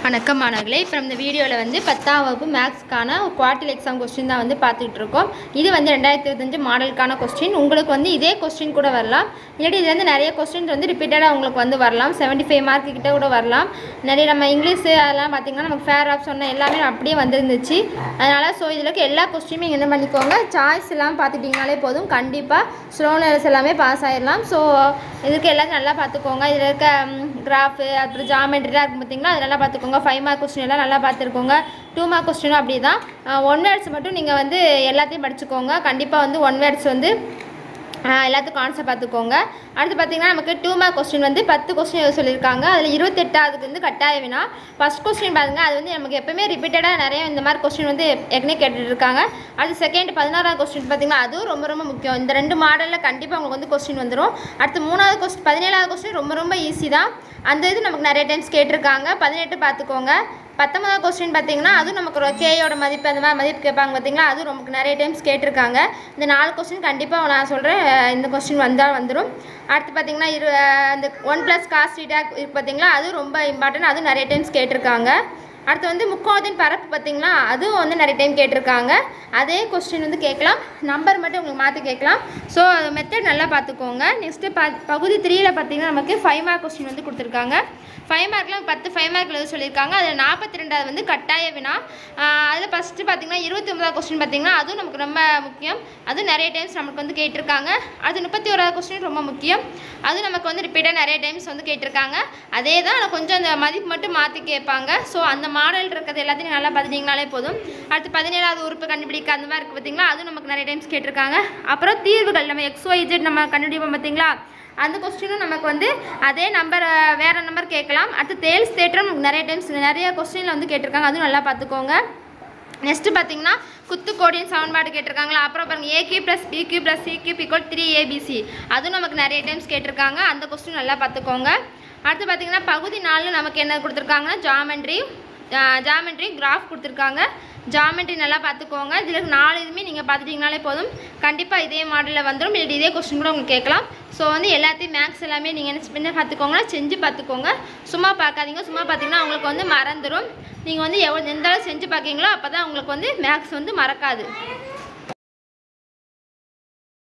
வணக்கம் மாணவர்களே. இப்போ இந்த வீடியோவில் வந்து 10ஆம் வகுப்பு மேக்ஸ்க்கான குவார்ட்டர்லி எக்ஸாம் கொஸ்டின் தான் வந்து பார்த்துட்டு இருக்கோம். இது வந்து 2025 மாடலுக்கான கொஸ்டின். உங்களுக்கு வந்து இதே கொஸ்டின் கூட வரலாம், இல்லாட்டி இது வந்து நிறைய கொஸ்டின் வந்து ரிப்பீட்டடாக உங்களுக்கு வந்து வரலாம். 75 மார்க் கிட்ட கூட வரலாம். நிறைய நம்ம இங்கிலீஷ் அதெல்லாம் பார்த்திங்கன்னா நமக்கு ஃபேர் ஆஃப் சொன்ன எல்லாமே அப்படியே வந்துருந்துச்சு. அதனால் இதில் எல்லா கொஸ்டினுமே நீங்கள் என்ன பண்ணிக்கோங்க, சாய்ஸ் எல்லாம் பார்த்துட்டிங்கனாலே போதும். கண்டிப்பாக ஸ்லோனர்ஸ் எல்லாமே பாஸ் ஆகிடலாம். ஸோ இதுக்கு எல்லாத்தையும் நல்லா பார்த்துக்கோங்க. இதில் இருக்க கிராஃபு அப்புறம் ஜாமெண்ட்ரிலாம் இருக்கும் பார்த்திங்களா, அதெல்லாம் பார்த்துக்கோங்க. 5 மார்க் கொஸ்டின் எல்லாம் நல்லா பார்த்துருக்கோங்க. 2 மார்க் கொஸ்டினும் அப்படி தான். 1 வேர்ட்ஸ் மட்டும் நீங்கள் வந்து எல்லாத்தையும் படிச்சுக்கோங்க. கண்டிப்பாக வந்து 1 வேர்ட்ஸ் வந்து எல்லாத்துக்கும் ஆன்சர் பார்த்துக்கோங்க. அடுத்து பார்த்திங்கன்னா நமக்கு 2 மார்க் கொஸ்டின் வந்து 10 கொஸ்டின் சொல்லியிருக்காங்க. அதில் 28ஆவதுக்கு வந்து கட்டாய வினா. ஃபஸ்ட் கொஸ்டின் பாருங்கள், அது வந்து நமக்கு எப்போவுமே ரிப்பீட்டடாக நிறைய இந்த மாதிரி கொஸ்டின் வந்து ஏற்கனவே கேட்டுட்டு இருக்காங்க. அடுத்து செகண்ட் 16ஆவது கொஸ்டின் பார்த்திங்கன்னா அதுவும் ரொம்ப ரொம்ப முக்கியம். இந்த 2 மாடலில் கண்டிப்பாக உங்களுக்கு வந்து கொஸ்டின் வந்துடும். அடுத்து 3ஆவது கொஸ்டின் 17ஆவது கொஸ்டின் ரொம்ப ரொம்ப ஈஸி தான். அந்த இது நமக்கு நிறைய டைம்ஸ் கேட்டிருக்காங்க. 18 பார்த்துக்கோங்க. 19ஆவது கொஸ்டின் பார்த்திங்கன்னா அதுவும் நமக்கு ஒரு கேயோட மதிப்பு அந்த மாதிரி மதிப்பு கேட்பாங்க பார்த்திங்களா, அதுவும் நமக்கு நிறைய டைம்ஸ் கேட்டிருக்காங்க. இந்த 4 கொஸ்டின் கண்டிப்பாக நான் சொல்கிறேன், இந்த கொஸ்டின் வந்துடும். அடுத்து பார்த்திங்கன்னா இந்த 1 + cos θ இருக்குது பார்த்திங்களா, அதுவும் ரொம்ப இம்பார்ட்டன்ட், அதுவும் நிறைய டைம்ஸ் கேட்டிருக்காங்க. அடுத்து வந்து முக்கோணத்தின் பரப்பு பார்த்திங்களா, அதுவும் வந்து நிறைய டைம் கேட்டிருக்காங்க. அதே கொஸ்டின் வந்து கேட்கலாம், நம்பர் மட்டும் உங்களுக்கு மாற்றி கேட்கலாம். ஸோ மெத்தட் நல்லா பார்த்துக்கோங்க. நெக்ஸ்ட்டு பகுதி 3ல் பார்த்திங்கன்னா நமக்கு 5 மார்க் கொஸ்டின் வந்து கொடுத்துருக்காங்க. 5 மார்க்கில் 10 5 மார்க் எழுத சொல்லியிருக்காங்க. அதில் 42ஆவது வந்து கட்டாய வினா. அதில் ஃபஸ்ட்டு பார்த்திங்கன்னா 29ஆவது கொஸ்டின் பார்த்திங்கன்னா அதுவும் நமக்கு ரொம்ப முக்கியம். அதுவும் நிறைய டைம்ஸ் நமக்கு வந்து கேட்டிருக்காங்க. அது 31ஆவது கொஸ்டின் ரொம்ப முக்கியம். அது நமக்கு வந்து ரிப்பீட்டாக நிறைய டைம்ஸ் வந்து கேட்டிருக்காங்க. அதே தான் ஆனால் கொஞ்சம் அந்த மதிப்பு மட்டும் மாற்றி கேட்பாங்க. ஸோ அந்த மாடல் இருக்கிறது எல்லாத்தையும் நல்லா பார்த்துட்டிங்கனாலே போதும். அடுத்து 17ஆவது உறுப்பு கண்டுபிடிக்க அந்த மாதிரி இருக்குது பார்த்திங்களா, அதுவும் நமக்கு நிறைய டைம்ஸ் கேட்டிருக்காங்க. அப்புறம் தீர்வுகள் நம்ம XYZ நம்ம கண்டுபிடிப்போம் பார்த்திங்களா, அந்த கொஸ்டினும் நமக்கு வந்து அதே நம்பர் வேறு நம்பர் கேட்கலாம். அடுத்து தேல்ஸ் தேற்றம் நிறைய டைம்ஸ் நிறைய கொஸ்டினில் வந்து கேட்டிருக்காங்க, அதுவும் நல்லா பார்த்துக்கோங்க. நெக்ஸ்ட்டு பார்த்திங்கன்னா குத்துக்கோடியின் சமன்பாடு கேட்டிருக்காங்களா. அப்புறம் பாருங்கள் AQ + BQ + CQ = 3ABC, அதுவும் நமக்கு நிறைய டைம்ஸ் கேட்டிருக்காங்க. அந்த கொஸ்டின் நல்லா பார்த்துக்கோங்க. அடுத்து பார்த்திங்கன்னா பகுதி 4 நமக்கு என்ன கொடுத்துருக்காங்கன்னா ஜாமெண்ட்ரி கிராஃப் கொடுத்துருக்காங்க. ஜாமெண்ட்ரி நல்லா பார்த்துக்கோங்க. இதில் 4 இதுவுமே நீங்கள் பார்த்துட்டிங்கனாலே போதும். கண்டிப்பாக இதே மாடலில் வந்துடும், இல்லை இதே கொஸ்டின் கூட உங்களுக்கு கேட்கலாம். ஸோ வந்து எல்லாத்தையும் மேக்ஸ் எல்லாமே நீங்கள் என்ன பார்த்துக்கோங்கன்னா செஞ்சு பார்த்துக்கோங்க. சும்மா பார்க்காதீங்க. சும்மா பார்த்திங்கன்னா உங்களுக்கு வந்து மறந்துடும். நீங்கள் வந்து எந்த அளவு செஞ்சு பார்க்கீங்களோ அப்போ தான் உங்களுக்கு வந்து மேக்ஸ் வந்து மறக்காது.